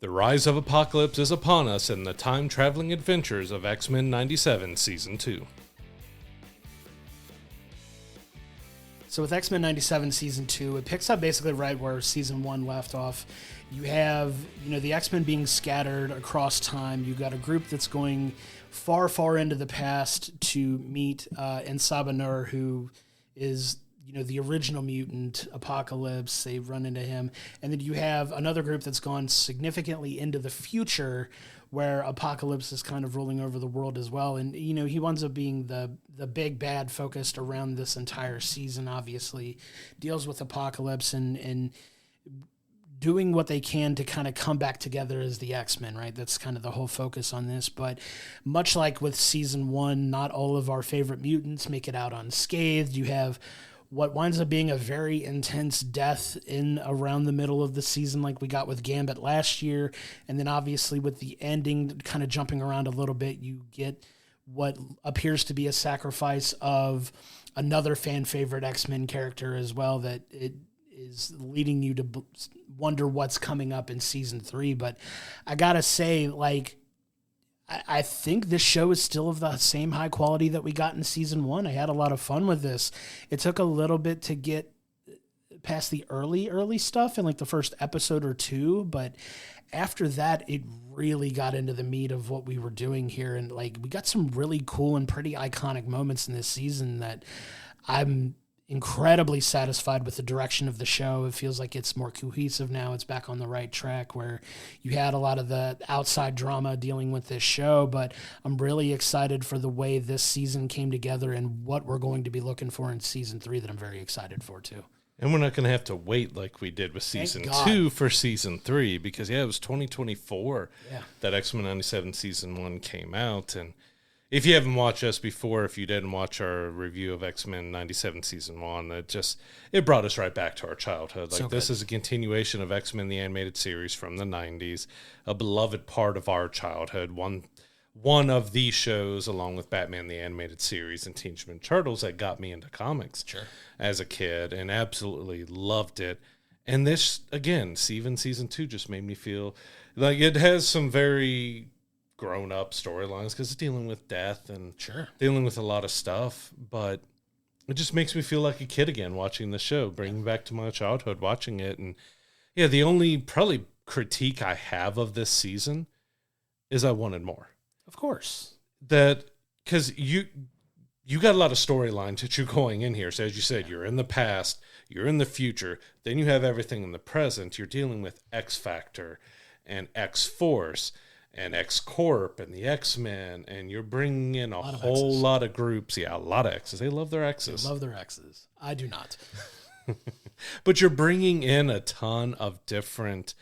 The rise of Apocalypse is upon us in the time-traveling adventures of X-Men 97 Season 2. So with X-Men 97 Season 2, it picks up basically right where Season 1 left off. You have, the X-Men being scattered across time. You've got a group that's going far, far into the past to meet Ensaba Nur, who is, the original mutant Apocalypse. They run into him. And then you have another group that's gone significantly into the future where Apocalypse is kind of ruling over the world as well. And, he winds up being the big bad focused around this entire season, obviously. Deals with Apocalypse and doing what they can to kind of come back together as the X-Men, right? That's kind of the whole focus on this. But much like with Season 1, not all of our favorite mutants make it out unscathed. You have what winds up being a very intense death in around the middle of the season like we got with Gambit last year. And then obviously with the ending kind of jumping around a little bit, you get what appears to be a sacrifice of another fan favorite X-Men character as well, that it is leading you to wonder what's coming up in Season 3. But I gotta say, I think this show is still of the same high quality that we got in Season 1. I had a lot of fun with this. It took a little bit to get past the early stuff in the first episode or two, but after that, it really got into the meat of what we were doing here. And we got some really cool and pretty iconic moments in this season that I'm incredibly satisfied with the direction of the show. It feels like it's more cohesive now. It's back on the right track where you had a lot of the outside drama dealing with this show, but I'm really excited for the way this season came together and what we're going to be looking for in Season 3 that I'm very excited for too. And we're not going to have to wait like we did with Season 2 for Season 3 because, it was 2024 that X-Men 97 Season 1 came out. And if you haven't watched us before, if you didn't watch our review of X-Men 97 Season 1, it brought us right back to our childhood. This is a continuation of X-Men the Animated Series from the 90s, a beloved part of our childhood, one of these shows, along with Batman the Animated Series and Teenage Mutant Turtles, that got me into comics as a kid and absolutely loved it. And this, again, even Season 2 just made me feel like it has some very grown-up storylines because it's dealing with death and dealing with a lot of stuff, but it just makes me feel like a kid again watching the show, bringing me back to my childhood watching it. And the only probably critique I have of this season is I wanted more. Of course. That because you got a lot of storylines that you're going in here. So as you said, you're in the past, you're in the future, then you have everything in the present. You're dealing with X Factor and X Force and X-Corp and the X-Men, and you're bringing in a whole lot of groups. Yeah, a lot of X's. They love their X's. They love their X's. I do not. But you're bringing in a ton of different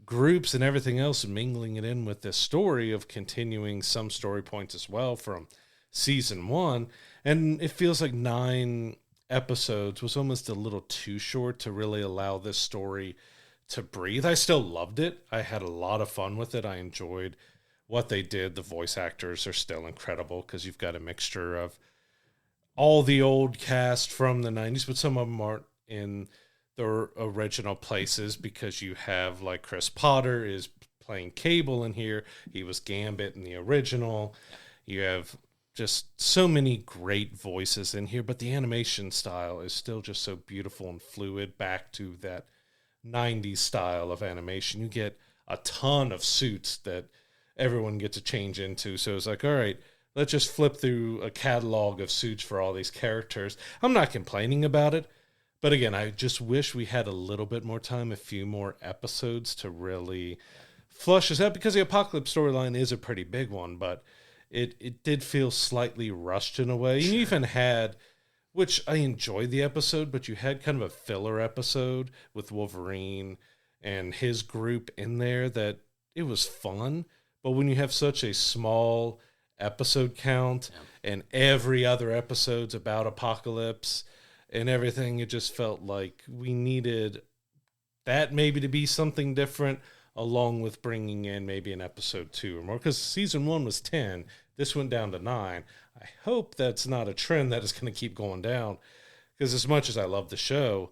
groups and everything else and mingling it in with this story of continuing some story points as well from Season 1. And it feels like 9 episodes was almost a little too short to really allow this story to breathe. I still loved it. I had a lot of fun with it. I enjoyed what they did. The voice actors are still incredible because you've got a mixture of all the old cast from the 90s, but some of them aren't in the original places because you have Chris Potter is playing Cable in here. He was Gambit in the original. You have just so many great voices in here, but the animation style is still just so beautiful and fluid back to that 90s style of animation. You get a ton of suits that everyone gets to change into. So it's all right, let's just flip through a catalog of suits for all these characters. I'm not complaining about it, but again, I just wish we had a little bit more time, a few more episodes to really flush this out because the Apocalypse storyline is a pretty big one, but it did feel slightly rushed in a way. You even had, which I enjoyed the episode, but you had kind of a filler episode with Wolverine and his group in there that it was fun. But when you have such a small episode count and every other episode's about Apocalypse and everything, it just felt like we needed that maybe to be something different along with bringing in maybe an episode 2 or more. Because Season 1 was 10. This went down to 9. I hope that's not a trend that is going to keep going down, because as much as I love the show,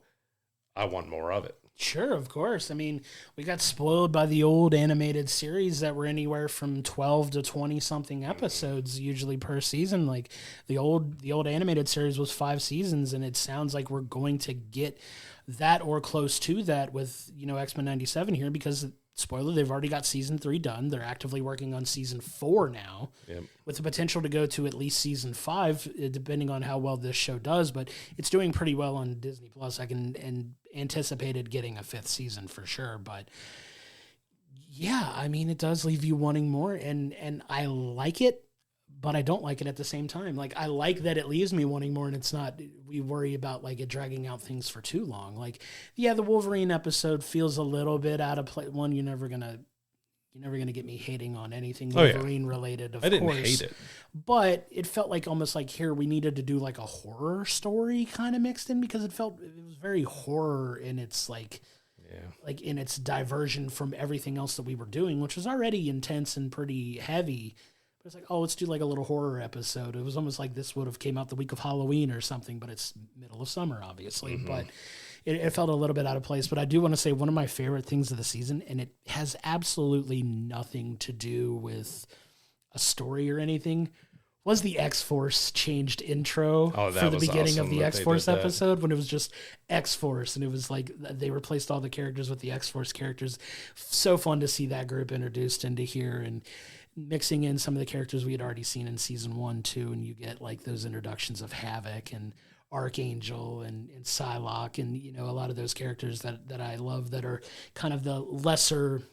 I want more of it. Sure, of course. I mean, we got spoiled by the old animated series that were anywhere from 12 to 20 something episodes usually per season. Like the old animated series was 5 seasons, and it sounds like we're going to get that or close to that with, X-Men 97 here, because spoiler, they've already got season 3 done. They're actively working on season 4 now, with the potential to go to at least season 5, depending on how well this show does. But it's doing pretty well on Disney Plus. And anticipated getting a 5th season for sure. But yeah, I mean, it does leave you wanting more, and I like it, but I don't like it at the same time. Like, I like that it leaves me wanting more, and it's not, we worry about like it dragging out things for too long. Like, yeah, the Wolverine episode feels a little bit out of place. One, you're never gonna get me hating on anything Wolverine related, of course. I didn't hate it. But it felt like almost like here we needed to do like a horror story kind of mixed in, because it was very horror in its like in its diversion from everything else that we were doing, which was already intense and pretty heavy. But it's like, oh, let's do like a little horror episode. It was almost like this would have came out the week of Halloween or something, but it's middle of summer, obviously. Mm-hmm. But it felt a little bit out of place. But I do want to say one of my favorite things of the season, and it has absolutely nothing to do with a story or anything, was the X-Force changed intro for the beginning of the X-Force episode, when it was just X-Force, and it was like they replaced all the characters with the X-Force characters. So fun to see that group introduced into here, and mixing in some of the characters we had already seen in season 1, 2, and you get like those introductions of Havoc and Archangel and Psylocke, and a lot of those characters that I love, that are kind of the lesser,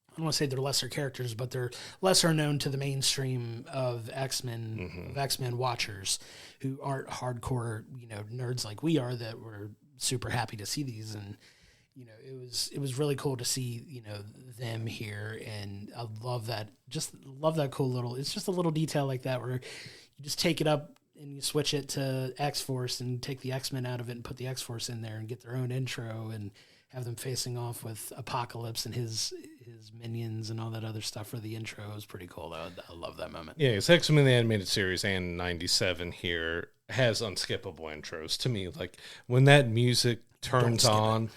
I don't want to say they're lesser characters, but they're lesser known to the mainstream of X-Men, of X-Men watchers who aren't hardcore, nerds like we are, that were super happy to see these. And it was really cool to see, them here. And I love that cool little, it's just a little detail like that where you just take it up and you switch it to X-Force and take the X-Men out of it and put the X-Force in there and get their own intro and have them facing off with Apocalypse and his minions and all that other stuff for the intro. It was pretty cool, though. I love that moment. Yeah, it's X-Men the Animated Series and 97 here has unskippable intros to me. Like, when that music turns on,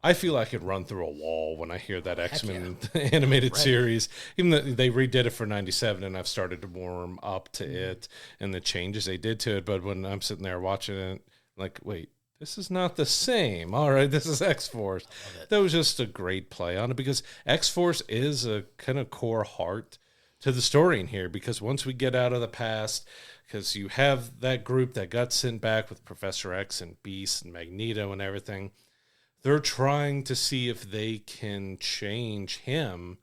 I feel I could run through a wall when I hear that X-Men animated series. Even though they redid it for 97, and I've started to warm up to it and the changes they did to it. But when I'm sitting there watching it, like, wait, this is not the same. All right, this is X-Force. That was just a great play on it, because X-Force is a kind of core heart to the story in here, because once we get out of the past, because you have that group that got sent back with Professor X and Beast and Magneto and everything, they're trying to see if they can change him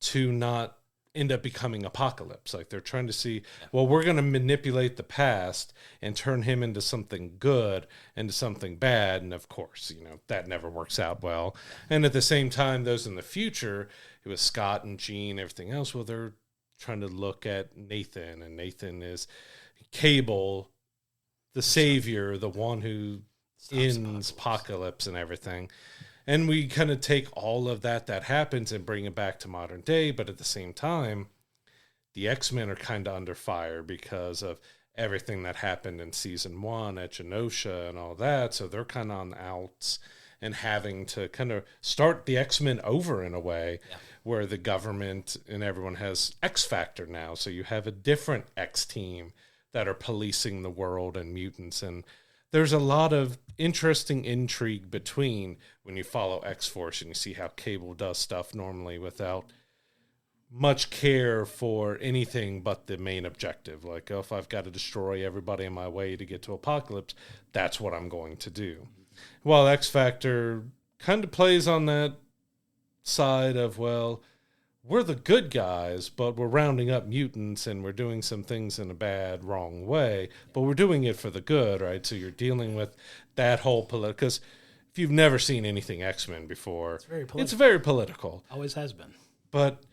to not end up becoming Apocalypse. Like, they're trying to see, well, we're going to manipulate the past and turn him into something good, into something bad. And of course, that never works out well. And at the same time, those in the future, it was Scott and Jean, everything else, well, they're trying to look at Nathan, and Nathan is Cable, the savior, the one who ends Apocalypse and everything. And we kind of take all of that happens and bring it back to modern day. But at the same time, the X-Men are kind of under fire because of everything that happened in season 1 at Genosha and all that. So they're kind of on the outs and having to kind of start the X-Men over in a way, where the government and everyone has X Factor now. So you have a different X team that are policing the world and mutants. And there's a lot of interesting intrigue between when you follow X-Force and you see how Cable does stuff normally without much care for anything but the main objective. Like, if I've got to destroy everybody in my way to get to Apocalypse, that's what I'm going to do. While X-Factor kind of plays on that side of, well, we're the good guys, but we're rounding up mutants and we're doing some things in a bad, wrong way, but we're doing it for the good, right? So you're dealing with that whole because if you've never seen anything X-Men before, it's very political. Always has been. But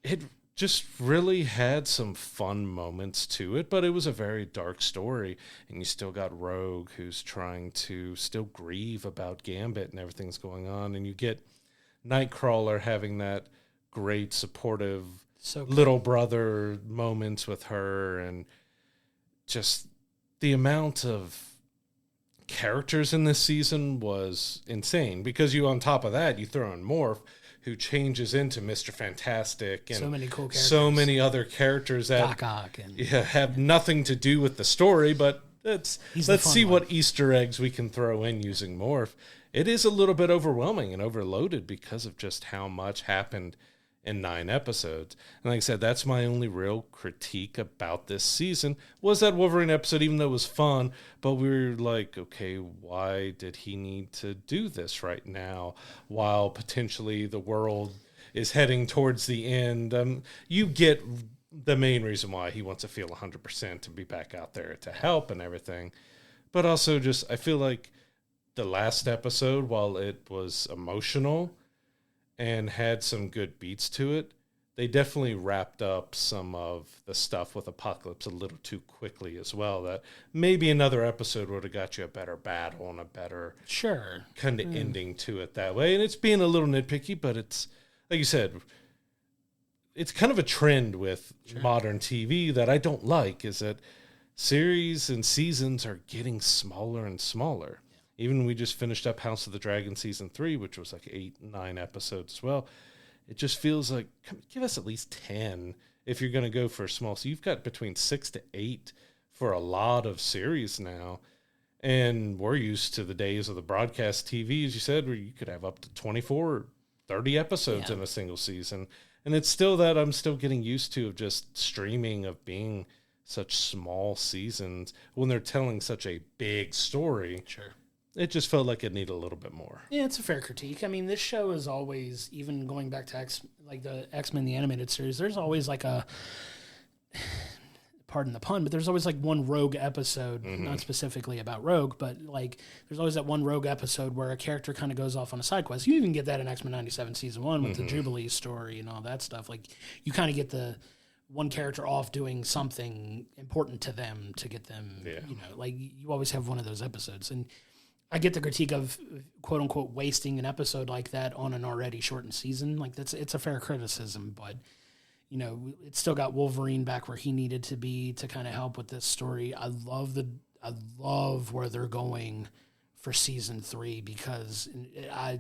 it just really had some fun moments to it, but it was a very dark story, and you still got Rogue, who's trying to still grieve about Gambit and everything's going on, and you get Nightcrawler having that great supportive little brother moments with her, and just the amount of characters in this season was insane, because you, on top of that, you throw in Morph, who changes into Mr. Fantastic, and so many cool characters. So many other characters that Doc Ock and have nothing to do with the story, but let's see what Easter eggs we can throw in using Morph. It is a little bit overwhelming and overloaded because of just how much happened in 9 episodes. And like I said, that's my only real critique about this season, was that Wolverine episode, even though it was fun, but we were like, okay, why did he need to do this right now while potentially the world is heading towards the end? You get the main reason why he wants to feel 100% to be back out there to help and everything. But also just, I feel like the last episode, while it was emotional and had some good beats to it, they definitely wrapped up some of the stuff with Apocalypse a little too quickly as well. That maybe another episode would have got you a better battle and a better kind of ending to it that way. And it's being a little nitpicky, but it's, like you said, it's kind of a trend with modern TV that I don't like, is that series and seasons are getting smaller and smaller. Even we just finished up House of the Dragon season 3, which was like 8-9 episodes as well. It just feels like, give us at least 10 if you're going to go for a small. So you've got between 6 to 8 for a lot of series now. And we're used to the days of the broadcast TV, as you said, where you could have up to 24 or 30 episodes in a single season. And it's still that I'm still getting used to, of just streaming, of being such small seasons when they're telling such a big story. Sure. It just felt like it needed a little bit more. Yeah, it's a fair critique. I mean, this show is always, even going back to the X-Men the Animated Series, there's always like a, pardon the pun, but there's always like one rogue episode, not specifically about Rogue, but like there's always that one rogue episode where a character kind of goes off on a side quest. You even get that in X-Men 97 season 1 with the Jubilee story and all that stuff. Like you kind of get the one character off doing something important to them to get them, like you always have one of those episodes. And I get the critique of quote unquote wasting an episode like that on an already shortened season. Like it's a fair criticism, but it's still got Wolverine back where he needed to be to kind of help with this story. I love where they're going for season 3, because I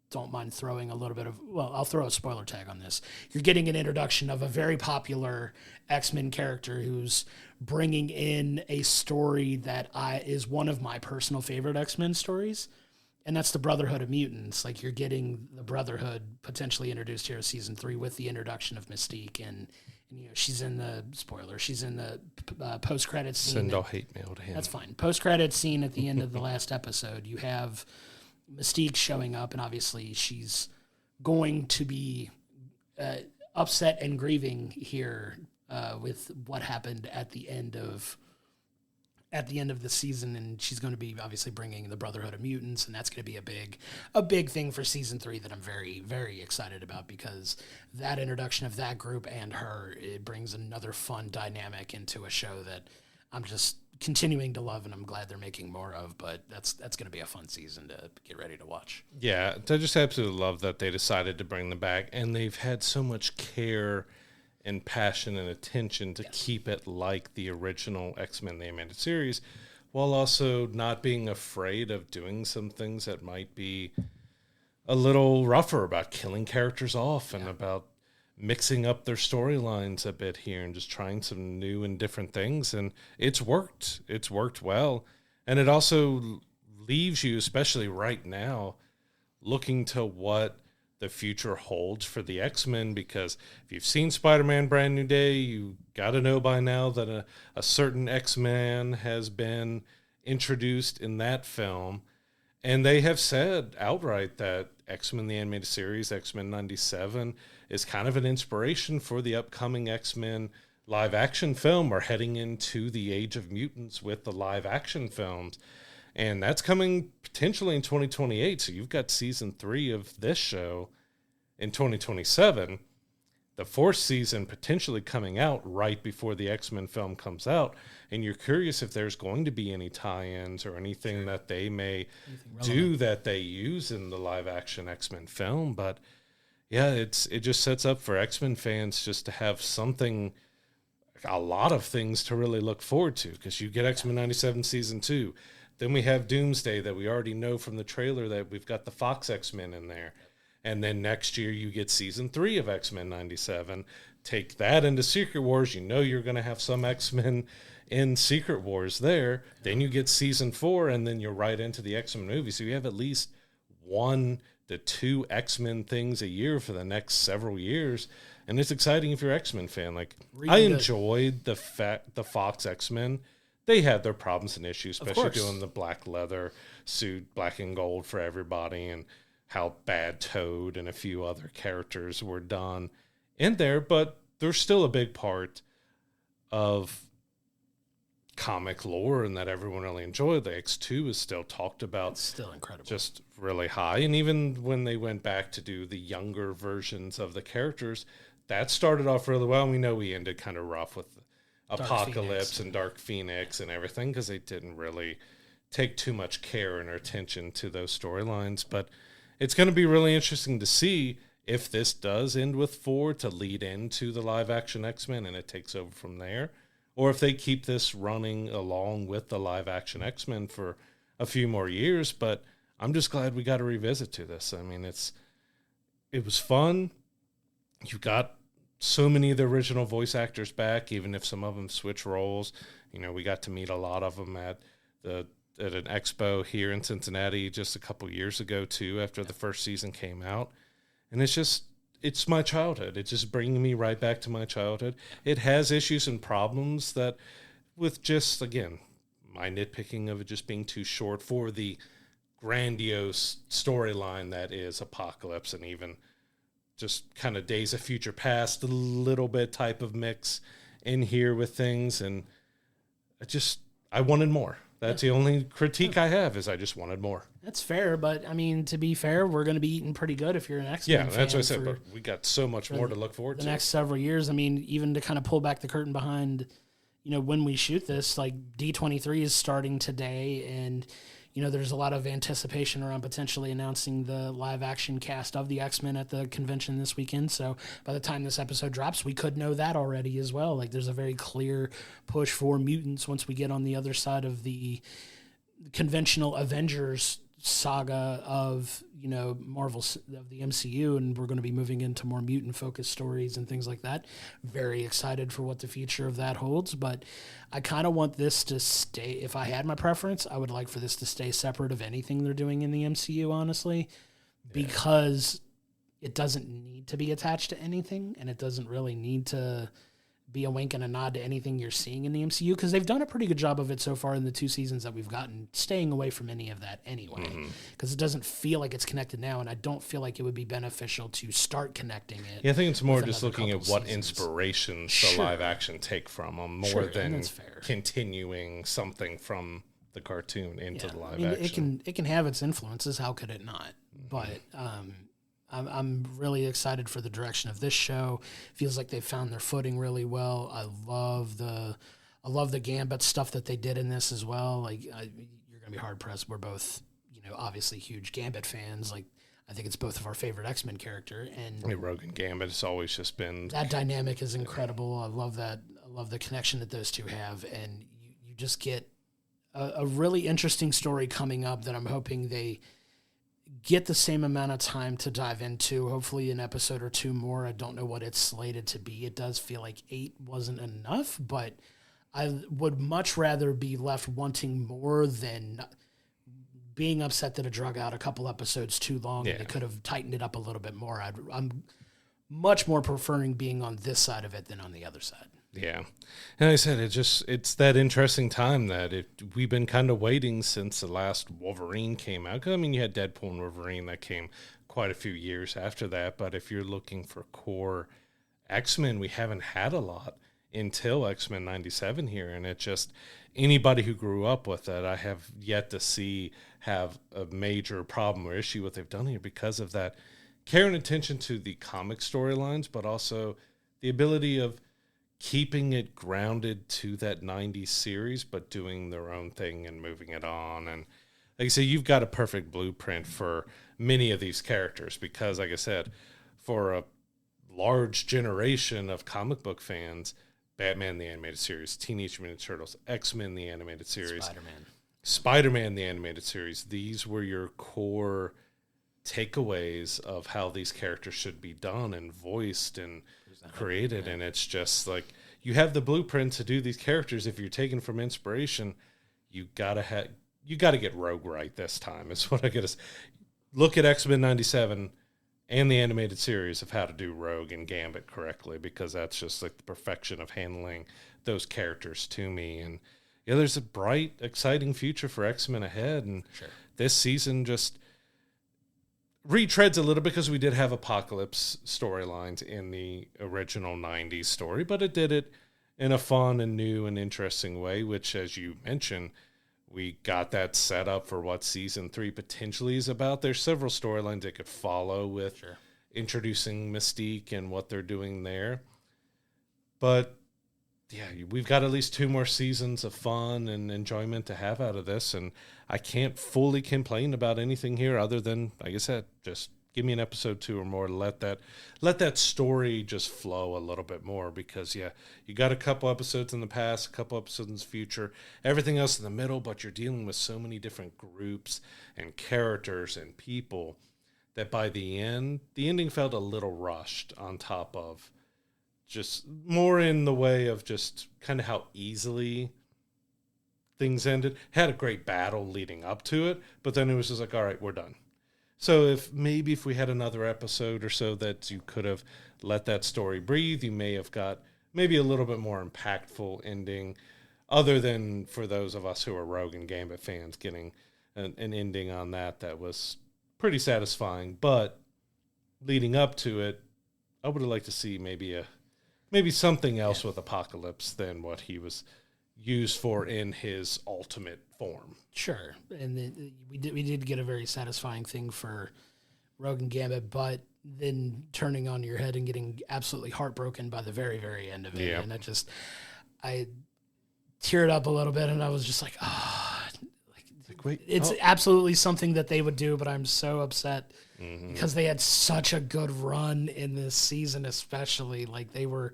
don't mind throwing a little bit of, I'll throw a spoiler tag on this. You're getting an introduction of a very popular X-Men character who's bringing in a story that is one of my personal favorite X-Men stories, and that's the Brotherhood of Mutants. Like you're getting the Brotherhood potentially introduced here in season 3 with the introduction of Mystique, and she's in the post-credits scene. Send all hate mail to him. That's fine. Post-credits scene at the end of the last episode, you have Mystique showing up, and obviously she's going to be upset and grieving here with what happened at the end of the season, and she's going to be obviously bringing the Brotherhood of Mutants, and that's going to be a big thing for season 3 that I'm very, very excited about, because that introduction of that group and her, it brings another fun dynamic into a show that I'm just continuing to love, and I'm glad they're making more of. But that's going to be a fun season to get ready to watch. Yeah, I just absolutely love that they decided to bring them back, and they've had so much care and passion and attention to keep it like the original X-Men the Animated Series, while also not being afraid of doing some things that might be a little rougher, about killing characters off and about mixing up their storylines a bit here and just trying some new and different things. And it's worked. It's worked well. And it also leaves you, especially right now, looking to what the future holds for the X-Men, because if you've seen Spider-Man Brand New Day, you got to know by now that a certain X-Man has been introduced in that film. And they have said outright that X-Men the Animated Series, X-Men 97, is kind of an inspiration for the upcoming X-Men live-action film. We're heading into the Age of Mutants with the live-action films. And that's coming potentially in 2028. So you've got season 3 of this show in 2027. The 4th season potentially coming out right before the X-Men film comes out. And you're curious if there's going to be any tie-ins or anything that they may do that they use in the live-action X-Men film. But yeah, it just sets up for X-Men fans just to have something, a lot of things to really look forward to, because you get X-Men 97 season 2. then we have Doomsday that we already know from the trailer that we've got the Fox X-Men in there. And then next year you get season 3 of X-Men 97. Take that into Secret Wars. You know you're going to have some X-Men in Secret Wars there. Then you get season 4, and then you're right into the X-Men movie. So you have at least 1 to 2 X-Men things a year for the next several years. And it's exciting if you're an X-Men fan. Like, I enjoyed the Fox X-Men. They had their problems and issues, especially doing the black leather suit, black and gold for everybody, and how bad Toad and a few other characters were done in there. But they're still a big part of comic lore and that everyone really enjoyed. The X2 is still talked about. It's still incredible. Just really high. And even when they went back to do the younger versions of the characters, that started off really well. And we know we ended kind of rough with Apocalypse and Dark Phoenix and everything because they didn't really take too much care and attention to those storylines. But it's going to be really interesting to see if this does end with 4 to lead into the live-action X-Men and it takes over from there, or if they keep this running along with the live-action X-Men for a few more years. But I'm just glad we got a revisit to this. I mean, it was fun. You got so many of the original voice actors back, even if some of them switch roles. You know, we got to meet a lot of them at an expo here in Cincinnati just a couple years ago too, after the first season came out. And it's my childhood. It's just bringing me right back to my childhood. It has issues and problems that with just, again, my nitpicking of it just being too short for the grandiose storyline that is Apocalypse, and even just kind of Days of Future Past, a little bit type of mix in here with things. And I wanted more. That's the only critique I have, is I just wanted more. That's fair, but I mean, to be fair, we're going to be eating pretty good if you're an X-Men fan. Yeah, that's what I said, but we got so much more to look forward to. The next several years, I mean, even to kind of pull back the curtain behind, you know, when we shoot this, like D23 is starting today, and, you know, there's a lot of anticipation around potentially announcing the live-action cast of the X-Men at the convention this weekend. So by the time this episode drops, we could know that already as well. Like, there's a very clear push for mutants once we get on the other side of the conventional Avengers saga of, you know, Marvel, of the MCU, and we're going to be moving into more mutant-focused stories and things like that. Very excited for what the future of that holds, but I kind of want this to stay. If I had my preference, I would like for this to stay separate of anything they're doing in the MCU, honestly, because it doesn't need to be attached to anything, and it doesn't really need to be a wink and a nod to anything you're seeing in the MCU, because they've done a pretty good job of it so far in the 2 seasons that we've gotten, staying away from any of that anyway, because it doesn't feel like it's connected now, and I don't feel like it would be beneficial to start connecting it. Yeah, I think it's more just looking at what inspirations the live action take from them, more than continuing something from the cartoon into the live action. It can have its influences. How could it not? But I'm really excited for the direction of this show. Feels like they found their footing really well. I love the Gambit stuff that they did in this as well. Like, you're gonna be hard pressed. We're both, you know, obviously huge Gambit fans. Like, I think it's both of our favorite X-Men character. And Rogue and Gambit has always just been, that dynamic is incredible. I love that. I love the connection that those two have, and you just get a really interesting story coming up that I'm hoping they get the same amount of time to dive into, hopefully an episode or 2 more. I don't know what it's slated to be. It does feel like 8 wasn't enough, but I would much rather be left wanting more than being upset that it drug out a couple episodes too long and they could have tightened it up a little bit more. I'm much more preferring being on this side of it than on the other side. Yeah. And I said, it's that interesting time that we've been kind of waiting since the last Wolverine came out. 'Cause, I mean, you had Deadpool and Wolverine that came quite a few years after that. But if you're looking for core X-Men, we haven't had a lot until X-Men 97 here. And it just, anybody who grew up with it, I have yet to see have a major problem or issue with what they've done here because of that care and attention to the comic storylines, but also the ability of keeping it grounded to that 90s series, but doing their own thing and moving it on. And like I say, you've got a perfect blueprint for many of these characters because, like I said, for a large generation of comic book fans, Batman the Animated Series, Teenage Mutant Ninja Turtles, X-Men the Animated Series, Spider-Man. Spider-Man, the animated series, these were your core takeaways of how these characters should be done and voiced and created. And it's just like, you have the blueprint to do these characters. If you're taking from inspiration, you gotta get Rogue right this time. Is what I gotta look at. X-Men 97 and the animated series of how to do Rogue and Gambit correctly, because that's just like the perfection of handling those characters to me. And yeah, there's a bright, exciting future for X-Men ahead. And this season just retreads a little, because we did have Apocalypse storylines in the original 90s story, but it did it in a fun and new and interesting way, which, as you mentioned, we got that set up for what season 3 potentially is about. There's several storylines it could follow with introducing Mystique and what they're doing there. But yeah, we've got at least 2 more seasons of fun and enjoyment to have out of this, and I can't fully complain about anything here other than, like I said, just give me an episode 2 or more to let that story just flow a little bit more, because you got a couple episodes in the past, a couple episodes in the future, everything else in the middle, but you're dealing with so many different groups and characters and people that by the ending felt a little rushed, on top of just more in the way of just kind of how easily things ended. Had a great battle leading up to it, but then it was just like, all right, we're done. So if we had another episode or so that you could have let that story breathe, you may have got maybe a little bit more impactful ending, other than for those of us who are Rogue and Gambit fans getting an ending on that was pretty satisfying. But leading up to it, I would have liked to see maybe something else with Apocalypse than what he was used for in his ultimate form. Sure. And we did get a very satisfying thing for Rogue and Gambit, but then turning on your head and getting absolutely heartbroken by the very, very end of it. Yeah. And I teared up a little bit, and I was just like, it's absolutely something that they would do, but I'm so upset because they had such a good run in this season, especially. Like they were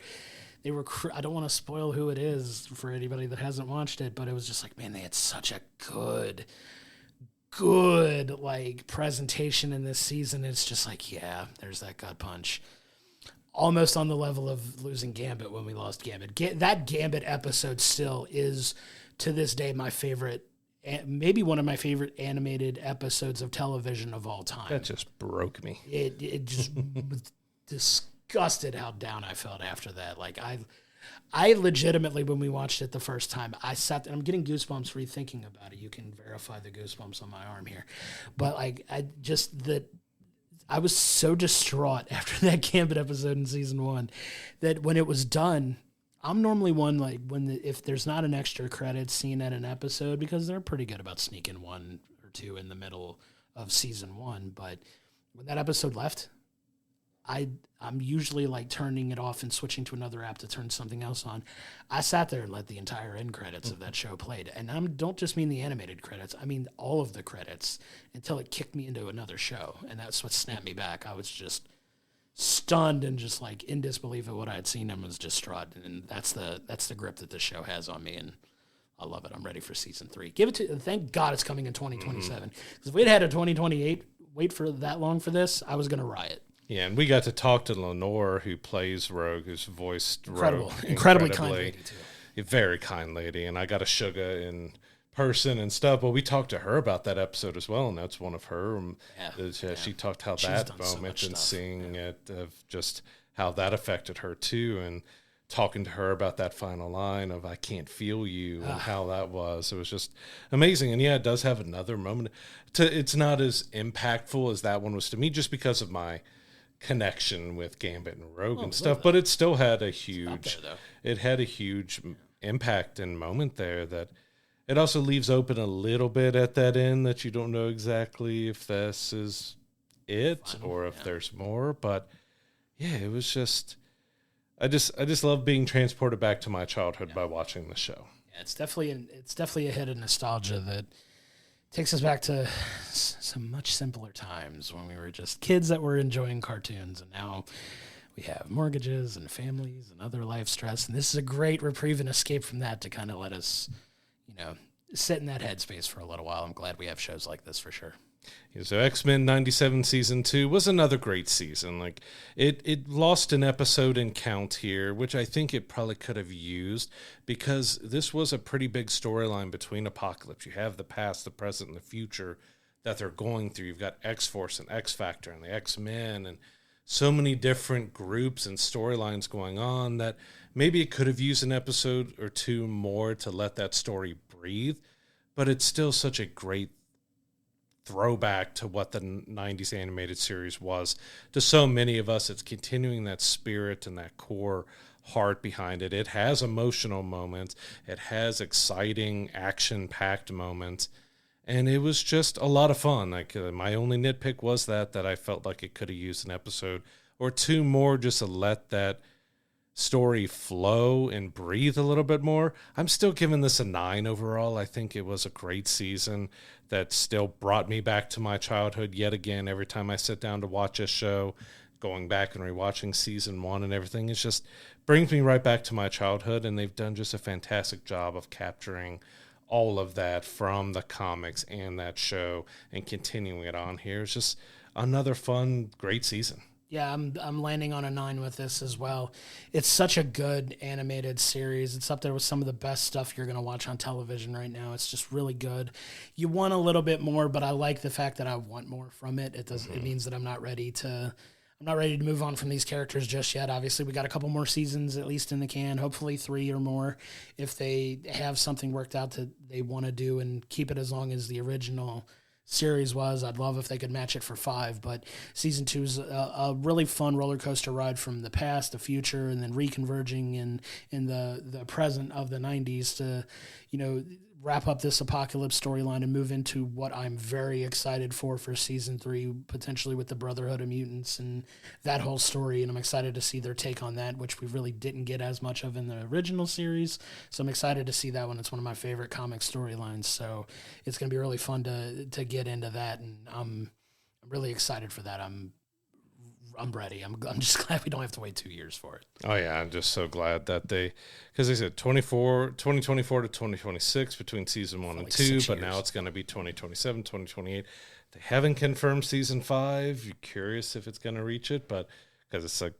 I don't want to spoil who it is for anybody that hasn't watched it, but it was just like, man, they had such a good like presentation in this season. It's just like, yeah, there's that gut punch. Almost on the level of losing Gambit when we lost Gambit. That Gambit episode still is, to this day, my favorite, maybe one of my favorite animated episodes of television of all time. That just broke me. It just was disgusted how down I felt after that. Like I legitimately, when we watched it the first time, I sat there, I'm getting goosebumps rethinking about it. You can verify the goosebumps on my arm here. But like I was so distraught after that Gambit episode in season 1 that when it was done, I'm normally one, like, if there's not an extra credit scene at an episode, because they're pretty good about sneaking 1 or 2 in the middle of season 1. But when that episode left, I'm usually like turning it off and switching to another app to turn something else on. I sat there and let the entire end credits of that show played. And I don't just mean the animated credits. I mean all of the credits, until it kicked me into another show. And that's what snapped me back. I was just stunned and just like in disbelief at what I had seen, and was distraught. And that's the grip that this show has on me. And I love it. I'm ready for season 3. Thank God it's coming in 2027. Because if we'd had a 2028, wait for that long for this, I was going to riot. Yeah, and we got to talk to Lenore, who plays Rogue, who's voiced Rogue. Incredibly kind lady, too. A very kind lady, and I got a sugar in person and stuff, but we talked to her about that episode as well, and that's one of her. She talked how she's that moment and seeing it, of just how that affected her, too, and talking to her about that final line of, I can't feel you, and how that was. It was just amazing. And yeah, it does have another moment. It's not as impactful as that one was to me, just because of my connection with Gambit and Rogue and stuff, but it still had a huge impact and moment there, that it also leaves open a little bit at that end, that you don't know exactly if this is it or if there's more. But yeah, it was just, I just love being transported back to my childhood by watching the show. Yeah, it's definitely a hit of nostalgia that takes us back to some much simpler times when we were just kids that were enjoying cartoons, and now we have mortgages and families and other life stress. And this is a great reprieve and escape from that, to kind of let us, sit in that headspace for a little while. I'm glad we have shows like this for sure. Yeah, so X-Men 97 season 2 was another great season. Like it lost an episode in count here, which I think it probably could have used, because this was a pretty big storyline between Apocalypse. You have the past, the present, and the future that they're going through. You've got X-Force and X-Factor and the X-Men and so many different groups and storylines going on that maybe it could have used an episode or two more to let that story breathe, but it's still such a great throwback to what the 90s animated series was. To so many of us, it's continuing that spirit and that core heart behind it. It has emotional moments. It has exciting, action-packed moments. And it was just a lot of fun. Like my only nitpick was that I felt like it could have used an episode or two more just to let that story flow and breathe a little bit more. I'm still giving this a 9 overall. I think it was a great season that still brought me back to my childhood yet again. Every time I sit down to watch a show, going back and rewatching season 1 and everything, it just brings me right back to my childhood. And they've done just a fantastic job of capturing all of that from the comics and that show and continuing it on here. It's just another fun, great season. Yeah, I'm landing on a 9 with this as well. It's such a good animated series. It's up there with some of the best stuff you're going to watch on television right now. It's just really good. You want a little bit more, but I like the fact that I want more from it. It means that I'm not ready to move on from these characters just yet. Obviously, we got a couple more seasons at least in the can, hopefully 3 or more, if they have something worked out that they want to do and keep it as long as the original series was. I'd love if they could match it for 5, but season 2 is a really fun roller coaster ride from the past, the future, and then reconverging in the present of the 90s to, wrap up this Apocalypse storyline and move into what I'm very excited for season 3, potentially with the Brotherhood of Mutants and that whole story. And I'm excited to see their take on that, which we really didn't get as much of in the original series. So I'm excited to see that one. It's one of my favorite comic storylines. So it's going to be really fun to get into that. And I'm really excited for that. I'm ready. I'm just glad we don't have to wait 2 years for it. Oh, yeah. I'm just so glad that because they said 2024 to 2026 between season 1 and 2, but now it's going to be 2027, 2028. They haven't confirmed season 5. You're curious if it's going to reach it, but because it's like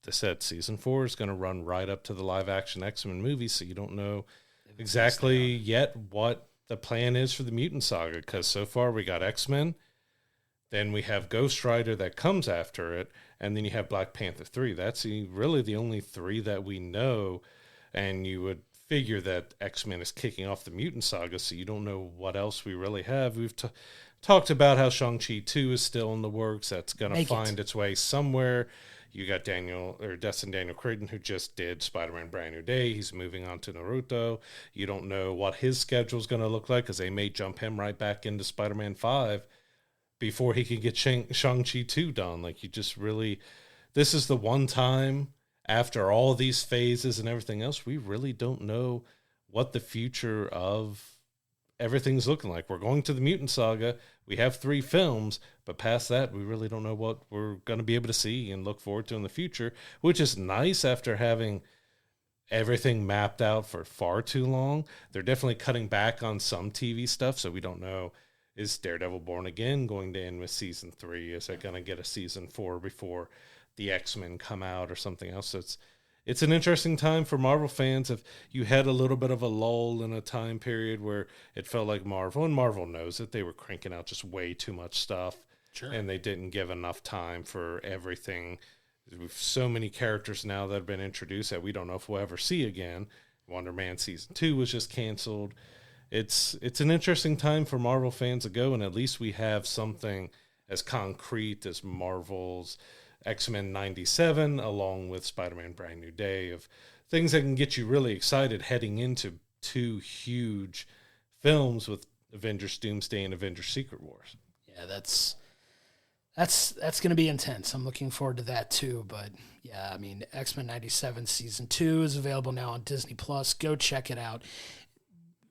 they said, season 4 is going to run right up to the live action X-Men movie, so you don't know exactly yet what the plan is for the Mutant Saga, because so far we got X-Men. Then we have Ghost Rider that comes after it, and then you have Black Panther 3. That's really the only 3 that we know, and you would figure that X-Men is kicking off the Mutant Saga, so you don't know what else we really have. We've talked about how Shang-Chi 2 is still in the works. That's going to find its way somewhere. You got Destin Daniel Cretton, who just did Spider-Man Brand New Day. He's moving on to Naruto. You don't know what his schedule is going to look like, because they may jump him right back into Spider-Man 5 before he can get Shang-Chi 2 done. Like, you just really, this is the one time after all these phases and everything else, we really don't know what the future of everything's looking like. We're going to the Mutant Saga. We have 3 films, but past that, we really don't know what we're going to be able to see and look forward to in the future, which is nice after having everything mapped out for far too long. They're definitely cutting back on some TV stuff, so we don't know, is Daredevil Born Again going to end with season 3? Is it going to get a season 4 before the X-Men come out or something else? So it's an interesting time for Marvel fans. If you had a little bit of a lull in a time period where it felt like Marvel, and Marvel knows that they were cranking out just way too much stuff, and they didn't give enough time for everything. With so many characters now that have been introduced that we don't know if we'll ever see again. Wonder Man season 2 was just canceled. It's an interesting time for Marvel fans to go, and at least we have something as concrete as Marvel's X-Men 97, along with Spider-Man Brand New Day, of things that can get you really excited heading into 2 huge films with Avengers Doomsday and Avengers Secret Wars. Yeah, that's going to be intense. I'm looking forward to that too. But yeah, I mean, X-Men 97 season 2 is available now on Disney Plus. Go check it out.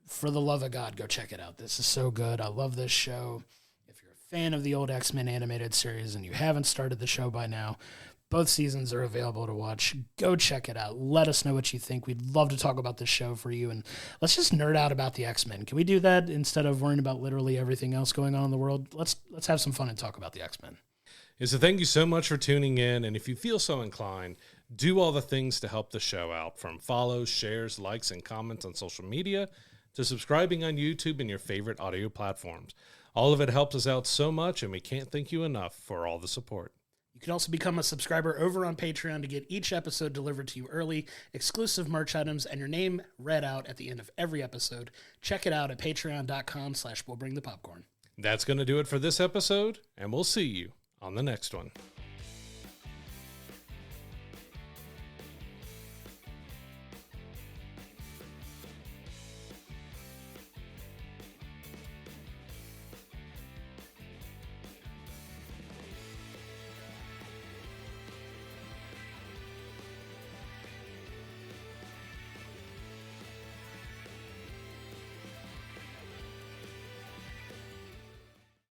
For the love of God, go check it out. This is so good. I love this show. If you're a fan of the old X-Men animated series and you haven't started the show by now, Both seasons are available to watch. Go check it out. Let us know what you think. We'd love to talk about this show for you. And let's just nerd out about the X-Men. Can we do that instead of worrying about literally everything else going on in the world? Let's have some fun and talk about the X-Men. Yeah, so thank you so much for tuning in. And if you feel so inclined, do all the things to help the show out, from follows, shares, likes, and comments on social media to subscribing on YouTube and your favorite audio platforms. All of it helps us out so much, and we can't thank you enough for all the support. You can also become a subscriber over on Patreon to get each episode delivered to you early, exclusive merch items, and your name read out at the end of every episode. Check it out at patreon.com/we'll bring the popcorn. That's going to do it for this episode, and we'll see you on the next one.